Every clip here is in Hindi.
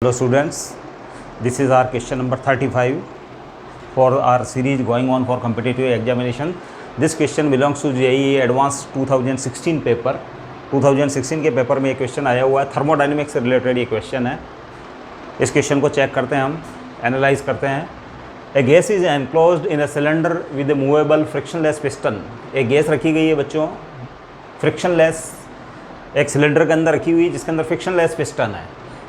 Hello students, this is our question number 35 for our series going on for competitive examination. This question belongs to JEE Advanced 2016 paper 2016 के पेपर में ये क्वेश्चन आया हुआ है, थर्मोडायनेमिक्स से रिलेटेड ये क्वेश्चन है। इस क्वेश्चन को चेक करते हैं, हम एनालाइज करते हैं। A gas is enclosed in a cylinder with a movable frictionless piston. एक गैस रखी गई है बच्चों, फ्रिक्शनलेस, एक सिलेंडर के अंदर रखी हुई है जिसके अंदर फ्रिक्शनलेस पिस्टन है।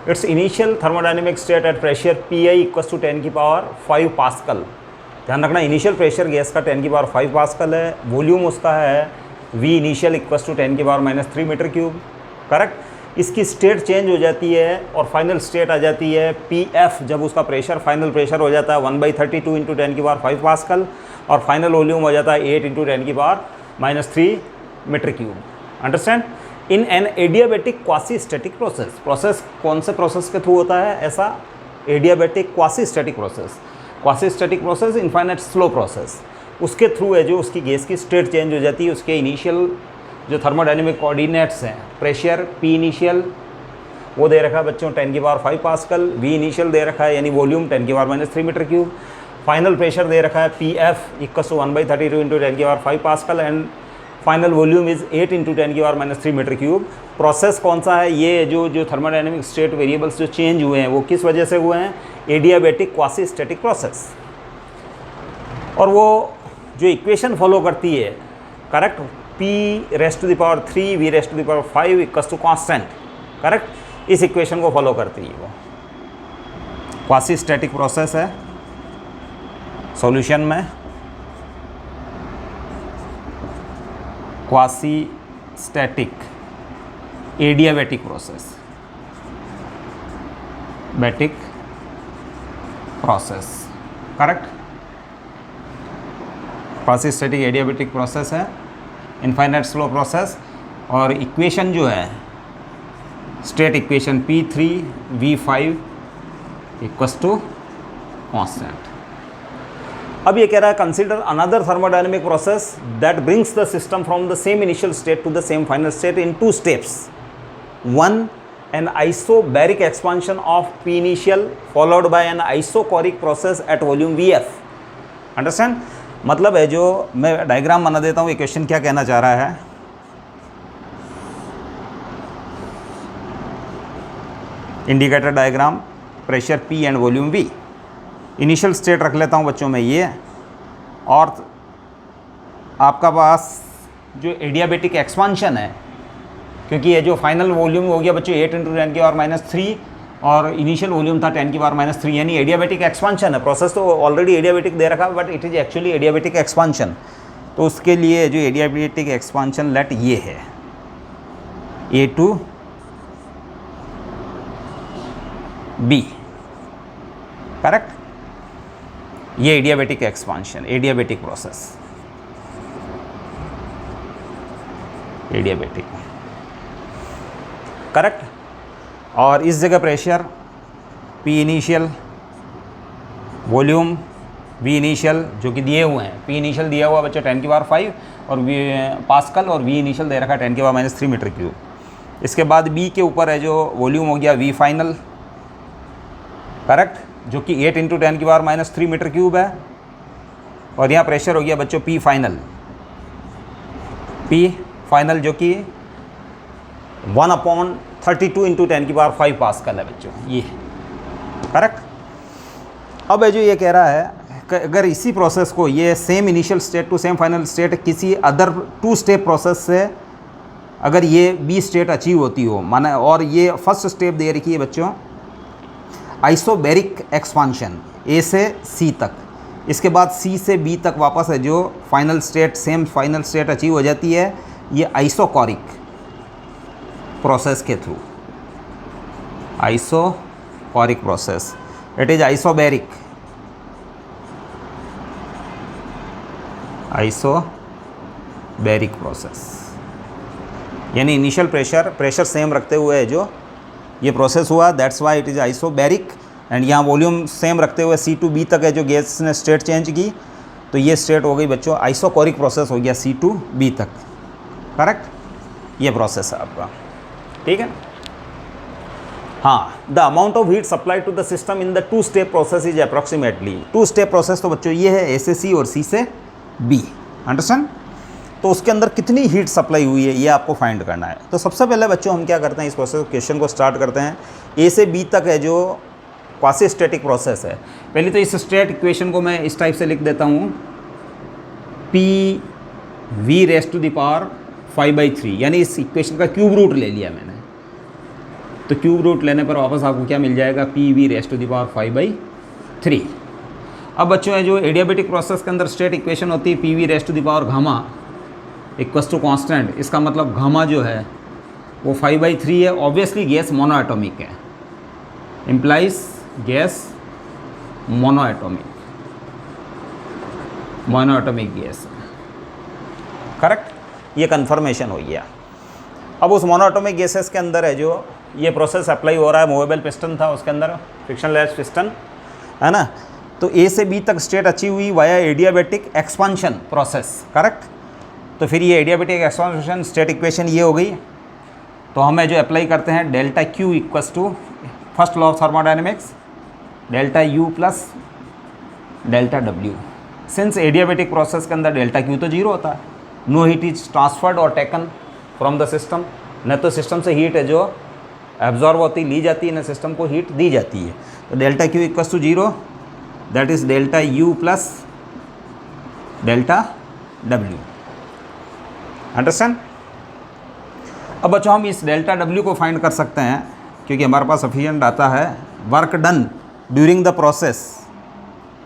It's initial thermodynamic state at pressure PI equals to 10 की पावर 5 पास्कल। ध्यान रखना, इनिशियल प्रेशर गैस का 10 की पावर 5 पास्कल है। वॉल्यूम उसका है V इनिशियल इक्वल्स टू 10 की पावर -3 मीटर क्यूब। करेक्ट। इसकी स्टेट चेंज हो जाती है और फाइनल स्टेट आ जाती है PF, जब उसका प्रेशर फाइनल प्रेशर हो जाता है 1/32 इंटू 10 की पावर 5 पास्कल और फाइनल वॉल्यूम हो जाता है 8 इंटू 10 की power -3 metre cube. Understand? In an adiabatic quasi static process कौन से प्रोसेस के थ्रू होता है? ऐसा adiabatic quasi static process. Quasi static process infinite slow process, उसके थ्रू है जो उसकी गैस की स्टेट चेंज हो जाती है। उसके इनिशियल जो थर्मोडायनेमिक कोऑर्डिनेट्स हैं, प्रेशर P इनिशियल वो दे रखा है बच्चों 10 की पावर 5 पास्कल, V इनिशियल दे रखा है यानी वॉल्यूम 10 की power -3 metre cube, final pressure दे रखा है PF इक्वल्स टू 1/32 इंटू 10 की power 5 pascal and final volume is 8 into 10 की पावर -3 मीटर क्यूब। प्रोसेस कौन सा है? ये जो थर्मोडायनेमिक स्टेट वेरिएबल्स जो चेंज हुए हैं वो किस वजह से हुए हैं? Adiabatic quasi static process. और वो जो इक्वेशन फॉलो करती है, correct, P⁻³ V⁻⁵ equals to constant. Correct, इस इक्वेशन को फॉलो करती है वो। क्वासी स्टैटिक प्रोसेस है। सॉल्यूशन में क्वासी स्टैटिक एडियाबेटिक प्रोसेस, बैटिक process. Correct, quasi static adiabatic process है, इनफाइनाइट स्लो प्रोसेस। और इक्वेशन जो है state equation P3V5 equals to constant. अब ये कह रहा है consider another thermodynamic process that brings the system from the same initial state to the same final state in 2 steps. 1 an isobaric expansion of P initial followed by an isochoric process at volume VF। Understand? मतलब है, जो मैं डायग्राम बना देता हूँ, ये क्वेश्चन क्या कहना चाह रहा है। Indicator diagram, pressure P and volume V। Initial state रख लेता हूँ बच्चों में ये, और आपका पास जो एडियाबेटिक एक्सपांशन है, क्योंकि ये जो फाइनल वॉल्यूम हो गया बच्चों 8 इंटू 10 की पावर -3 और इनिशियल वॉल्यूम था 10 की पावर -3, यानी एडियाबेटिक एक्सपांशन है। प्रोसेस तो ऑलरेडी एडियाबेटिक दे रखा है but it is actually adiabatic expansion. तो उसके लिए जो एडियाबेटिक एक्सपांशन लेट ये है A to B। करेक्ट, ये adiabatic expansion, adiabatic process, adiabatic. Correct. और इस जगह pressure P initial, volume V initial जो कि दिए हुए हैं। P इनिशियल दिया हुआ बच्चों 10 की पावर 5 और V पास्कल, और V इनिशियल दे रखा है 10 की पावर -3 मीटर क्यूब। इसके बाद B के ऊपर है जो वॉल्यूम हो गया V फाइनल। करेक्ट, जो कि 8 इंटू 10 की पावर -3 मीटर क्यूब है। और यहाँ प्रेशर हो गया बच्चों P फाइनल, P फाइनल जो कि 1/32 इंटू 10 की पावर 5 पास्कल है बच्चों ये। करेक्ट। अब है जो ये कह रहा है कि अगर इसी प्रोसेस को, ये same initial state to same final state, किसी अदर 2 स्टेप प्रोसेस से अगर ये B स्टेट अचीव होती हो, माना, और ये फर्स्ट स्टेप दे रखी है बच्चों आइसोबैरिक एक्सपांशन A से C तक, इसके बाद C से B तक वापस है जो final state, same final state achieve हो जाती है ये आइसोकोरिक प्रोसेस के through. Isochoric process, it is isobaric, isobaric process, यानी इनिशियल प्रेशर सेम रखते हुए जो ये प्रोसेस हुआ, that's why it is isobaric. And यहाँ वॉल्यूम सेम रखते हुए C to B तक है जो गैस ने स्टेट चेंज की, तो ये स्टेट हो गई बच्चों आइसोकोरिक प्रोसेस हो गया C to B तक। करेक्ट, ये प्रोसेस है आपका। ठीक है। हाँ, the amount of heat supply to the system in the two step process is approximately, two step process तो बच्चों ये है ए से सी और सी से बी, अंडरस्टैंड। तो उसके अंदर कितनी हीट सप्लाई हुई है ये आपको फाइंड करना है। तो सबसे पहले बच्चों हम क्या करते हैं, इस प्रोसेस क्वेश्चन को स्टार्ट करते हैं। ए से बी तक है जो क्वासी स्टैटिक प्रोसेस है। पहले तो इस स्टेट इक्वेशन को मैं इस टाइप से लिख देता हूँ, P V raise to the power 5/3, यानी इस इक्वेशन का क्यूब रूट ले लिया मैंने। तो क्यूब रूट लेने पर वापस आपको क्या मिल जाएगा, P V raise to the power 5/3। अब बच्चों है जो एडियाबेटिक प्रोसेस के अंदर स्टेट इक्वेशन होती है P V raise to the power gamma equals to constant. इसका मतलब गामा जो है वो 5/3 है। ऑब्वियसली गैस मोनोएटॉमिक है, implies gas monoatomic gas, correct, ये कन्फर्मेशन हो गया। अब उस मोनोएटॉमिक गैसेस के अंदर है जो ये प्रोसेस अप्लाई हो रहा है, मूवेबल पिस्टन था उसके अंदर, फ्रिक्शनलेस पिस्टन है ना। तो ए से बी तक स्टेट अचीव हुई via adiabatic expansion process, correct. तो फिर ये एडियाबेटिक एक्सपांशन स्टेट इक्वेशन ये हो गई। तो हमें जो अप्लाई करते हैं delta Q equals to first law of thermodynamics, delta U plus delta W. Since adiabatic process के अंदर डेल्टा क्यू तो जीरो होता है, नो हीट इज ट्रांसफर्ड और टेकन फ्रॉम द सिस्टम, न तो सिस्टम से हीट है जो एब्जॉर्ब होती ली जाती है, न सिस्टम को हीट दी जाती है। तो delta Q equals to zero, that is delta U plus delta W, understand. अब बच्चों हम इस डेल्टा डब्ल्यू को फाइंड कर सकते हैं क्योंकि हमारे पास सफिशिएंट डाटा है, work done during the process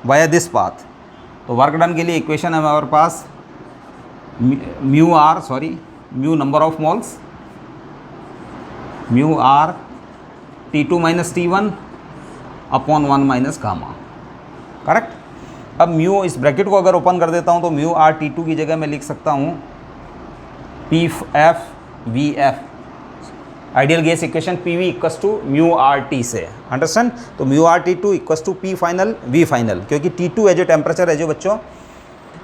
via this path. तो वर्क डन के लिए इक्वेशन है हमारे पास mu number of moles, mu R T2 minus T1 upon 1 minus gamma, correct. अब म्यू, इस ब्रैकेट को अगर ओपन कर देता हूँ तो म्यू आर T2 की जगह मैं लिख सकता हूँ P F V F, ideal gas equation P V equals to mu R T से, अंडरस्टैंड। तो mu R T2 equals to P final V final, क्योंकि T2 है जो टेम्परेचर है जो बच्चों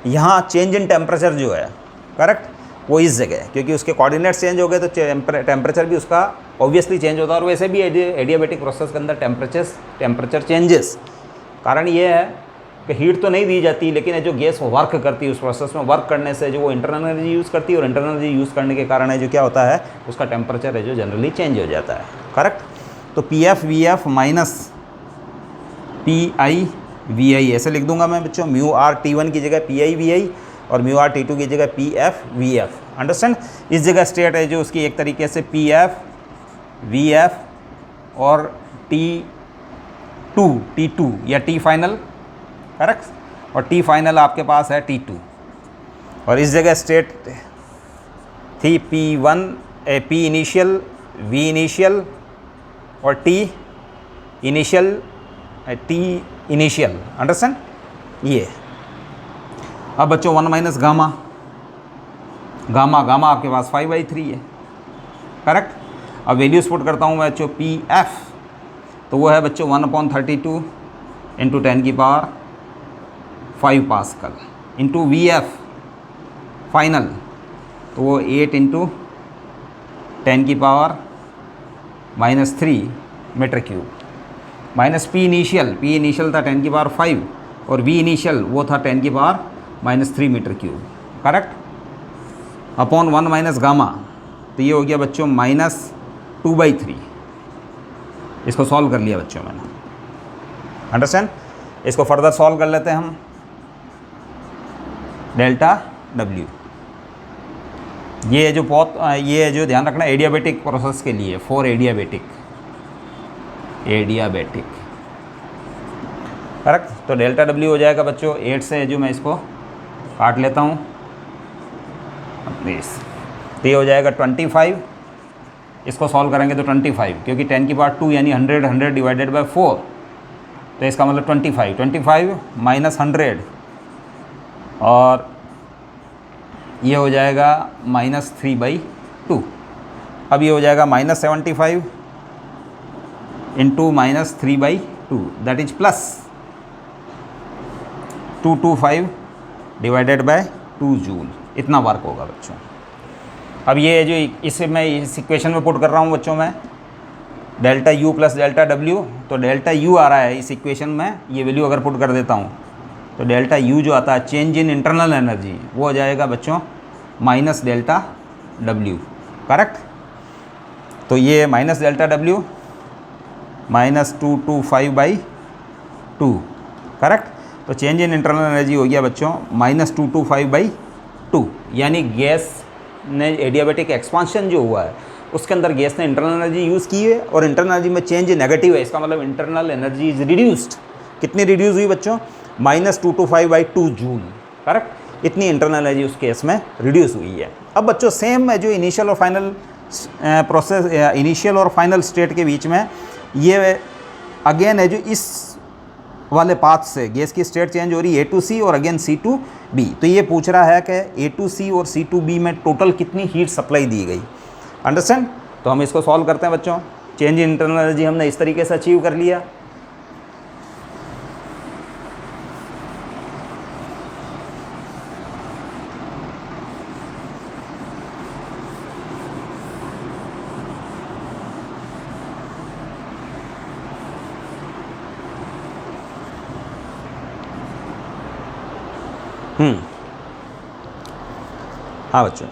यहाँ चेंज इन टेम्परेचर जो है, करेक्ट, वो इस जगह है क्योंकि उसके कोऑर्डिनेट्स चेंज हो गए तो टेम्परेचर भी उसका ऑब्वियसली चेंज होता है। और वैसे भी एडियाबेटिक प्रोसेस के अंदर टेम्परेचर चेंजेस, कारण ये है कि हीट तो नहीं दी जाती, लेकिन ये जो गैस वर्क करती है उस प्रोसेस में, वर्क करने से जो वो इंटरनल एनर्जी यूज़ करती है और इंटरनल एनर्जी यूज़ करने के कारण है जो क्या होता है, उसका टेम्परेचर है जो जनरली चेंज हो जाता है, करेक्ट। तो P F V F minus P I V I ऐसे लिख दूंगा मैं बच्चों, म्यू आर T1 की जगह पी आई वी आई और म्यू आर T2 की जगह P F V F, understand. इस जगह स्टेट है जो उसकी एक तरीके से पी एफ वी एफ और T2 या T फाइनल, करेक्ट, और T फाइनल आपके पास है T2। और इस जगह स्टेट थी P1 P initial, V initial और T इनिशियल, अंडरस्टैंड ये। अब बच्चों 1 माइनस गामा आपके पास 5/3 है, करेक्ट। अब वैल्यूज पुट करता हूँ मैं बच्चों, पी एफ तो वो है बच्चों 1/32 इंटू 10 की power 5 pascal, into V F final तो वो 8 इंटू 10 की power -3 metre cube, minus P initial था 10 की पावर 5 और वी इनिशियल वो था 10 की power -3 metre cube, correct, upon 1 minus gamma. तो ये हो गया बच्चों -2/3। इसको सॉल्व कर लिया बच्चों मैंने, अंडरस्टैंड। इसको फर्दर सॉल्व कर लेते हैं हम। डेल्टा डब्ल्यू ये जो ध्यान रखना एडियाबेटिक प्रोसेस के लिए, फॉर एडियाबेटिक, करेक्ट। तो डेल्टा डब्ल्यू हो जाएगा बच्चों 8 से जो मैं इसको काट लेता हूँ प्लीज़, तो ये हो जाएगा 25। इसको सॉल्व करेंगे तो 25 क्योंकि 10 की पावर 2 यानी 100 डिवाइडेड बाय 4, तो इसका मतलब 25 माइनस 100 और ये हो जाएगा -3/2। अब ये हो जाएगा -75 into -3/2 that is plus 225 divided by 2 joule, इतना वर्क होगा बच्चों। अब ये जो इसे मैं इस इक्वेशन में पुट कर रहा हूँ बच्चों में, delta U plus delta W, तो डेल्टा यू आ रहा है इस इक्वेशन में, ये वैल्यू अगर पुट कर देता हूँ तो डेल्टा यू जो आता है चेंज इन इंटरनल एनर्जी वो हो जाएगा बच्चों माइनस डेल्टा डब्ल्यू, करेक्ट। तो ये minus delta W minus 225/2, correct. तो चेंज इन इंटरनल एनर्जी हो गया बच्चों माइनस 225/2, यानी गैस ने एडियाबैटिक एक्सपांशन जो हुआ है उसके अंदर गैस ने इंटरनल एनर्जी यूज़ की है और इंटरनल एनर्जी में चेंज नेगेटिव है, इसका मतलब इंटरनल एनर्जी इज रिड्यूस्ड। कितनी रिड्यूस हुई बच्चों? Minus 225/2 joule, correct. इतनी इंटरनल एनर्जी उस केस में रिड्यूस हुई है। अब बच्चों सेम है जो इनिशियल और फाइनल प्रोसेस, इनिशियल और फाइनल स्टेट के बीच में ये अगेन है जो इस वाले पाथ से गैस की स्टेट चेंज हो रही है A2C और अगेन C2B। तो ये पूछ रहा है कि A2C और C2B में टोटल कितनी हीट सप्लाई दी गई, अंडरस्टैंड। तो हम इसको सॉल्व करते हैं बच्चों। चेंज इन इंटरनल एनर्जी हमने इस तरीके से अचीव कर लिया। हाँ बच्चों,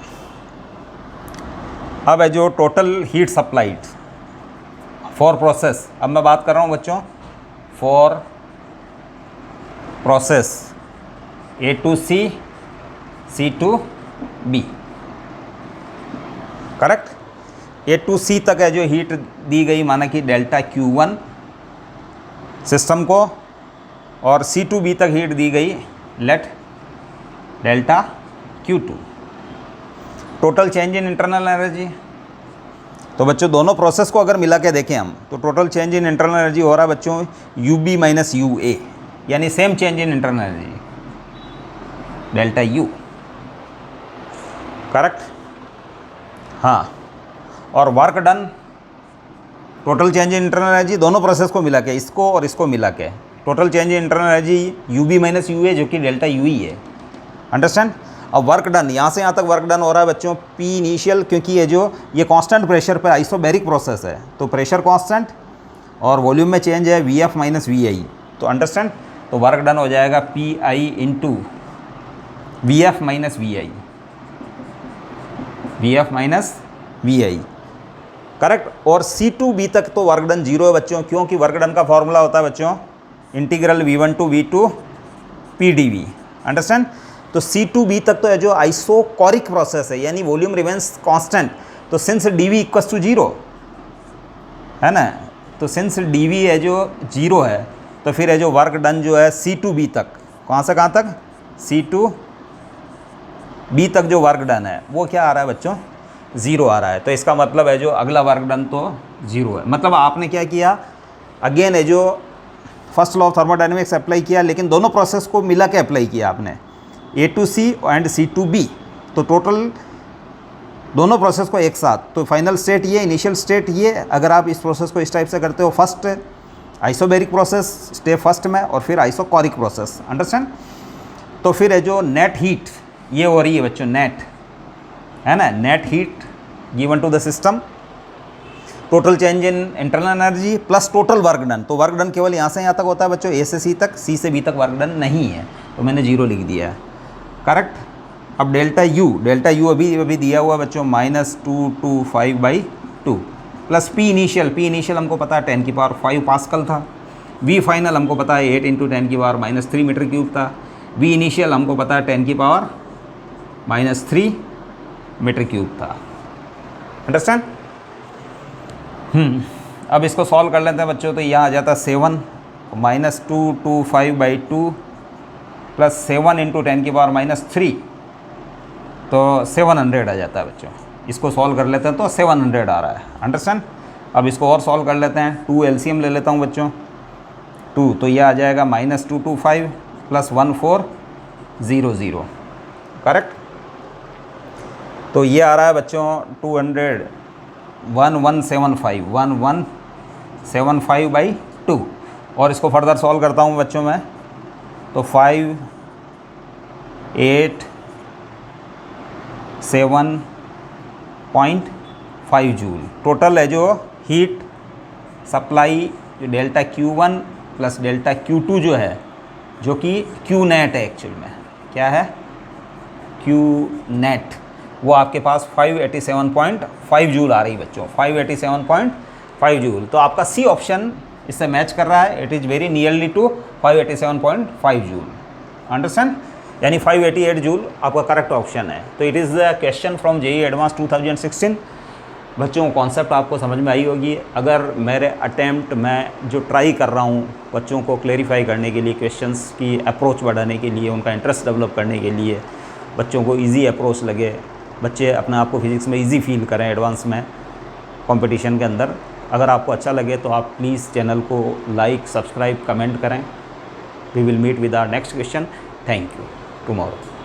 अब है जो total heat supplied for process, अब मैं बात कर रहा हूँ बच्चों for process A2C C2B, correct. A2C तक है जो हीट दी गई माना कि डेल्टा Q1 सिस्टम को, और C2B तक हीट दी गई let delta Q2। Total change in internal energy, तो बच्चों दोनों प्रोसेस को अगर मिला के देखें हम तो total change in internal energy हो रहा है बच्चों UB माइनस UA, यानी same change in internal energy delta U, correct. हाँ, और work done, total change in internal energy दोनों प्रोसेस को मिला के, इसको और इसको मिला के total change in internal energy UB minus UA जो कि डेल्टा UE है, अंडरस्टैंड। अब वर्क डन, यहाँ से यहाँ तक वर्क डन हो रहा है बच्चों P इनिशियल, क्योंकि ये कांस्टेंट प्रेशर पे आइसोबैरिक प्रोसेस है तो प्रेशर कांस्टेंट और वॉल्यूम में चेंज है VF माइनस VI, तो अंडरस्टैंड। तो वर्क डन हो जाएगा PI into VF minus VI, VF minus VI, correct. और C2B तक तो वर्क डन जीरो है बच्चों, क्योंकि वर्क डन का फॉर्मूला होता है बच्चों integral V1 to V2 PdV, understand. तो C2B तक तो है जो आइसोकोरिक प्रोसेस है, यानी वॉल्यूम रिमेंस कांस्टेंट, तो since DV equals to zero है ना, तो सिंस DV है जो जीरो है तो फिर है जो वर्क डन जो है C2B तक, कहाँ से कहाँ तक? C2B तक जो वर्क डन है वो क्या आ रहा है बच्चों? ज़ीरो आ रहा है। तो इसका मतलब है जो अगला वर्क डन तो ज़ीरो है। मतलब आपने क्या किया, अगेन है जो first law of thermodynamics apply किया, लेकिन दोनों प्रोसेस को मिला के अप्लाई किया आपने A2C एंड C2B, तो टोटल दोनों प्रोसेस को एक साथ, तो फाइनल स्टेट ये, इनिशियल स्टेट ये। अगर आप इस प्रोसेस को इस टाइप से करते हो, first isobaric process step first में और फिर आइसोकोरिक प्रोसेस, अंडरस्टैंड। तो फिर है जो नेट हीट ये हो रही है बच्चों, नेट है ना, net heat given to the system, total change in internal energy plus total work done. तो वर्क डन केवल यहाँ से यहाँ तक होता है बच्चों, A से C तक, C से B तक वर्क डन नहीं है, तो मैंने जीरो लिख दिया है, करेक्ट। अब डेल्टा यू अभी दिया हुआ बच्चों माइनस 225/2 प्लस P इनिशियल हमको पता है 10⁵ पास्कल था, V फाइनल हमको पता है 8 × 10⁻³ मीटर क्यूब था, V इनिशियल हमको पता है 10⁻³ मीटर क्यूब था, अंडरस्टैंड। अब इसको सॉल्व कर लेते हैं बच्चों। तो यहाँ आ जाता है 7 माइनस 225/2 प्लस 7 × 10⁻³ तो 700 आ जाता है बच्चों। इसको सॉल्व कर लेते हैं तो 700 आ रहा है, अंडरस्टैंड। अब इसको और सॉल्व कर लेते हैं, 2 LCM ले लेता हूँ बच्चों, 2 तो ये आ जाएगा माइनस 225 प्लस 1400, करेक्ट। तो ये आ रहा है बच्चों 1175/2 और इसको फर्दर सॉल्व करता हूँ बच्चों मैं, तो 587.5 जूल टोटल है जो हीट सप्लाई जो delta Q1 plus delta Q2 जो है, जो कि Q नेट है एक्चुअल में, क्या है Q नेट, वो आपके पास 587.5 जूल आ रही है बच्चों, 587.5 जूल। तो आपका सी ऑप्शन इससे मैच कर रहा है, it is very nearly to 587.5 joule, understand, यानी 588 जूल आपका करेक्ट ऑप्शन है। तो it is the question from JEE advance 2016। बच्चों कॉन्सेप्ट आपको समझ में आई होगी। अगर मेरे अटैम्प्ट मैं जो ट्राई कर रहा हूँ बच्चों को क्लेरिफाई करने के लिए, क्वेश्चंस की अप्रोच बढ़ाने के लिए, उनका इंटरेस्ट डेवलप करने के लिए, बच्चों को इजी अप्रोच लगे, बच्चे अपने आप को फिज़िक्स में इजी फील करें एडवांस में कंपटीशन के अंदर, अगर आपको अच्छा लगे तो आप प्लीज़ चैनल को लाइक, सब्सक्राइब, कमेंट करें। We will meet with our next question. Thank you. Tomorrow.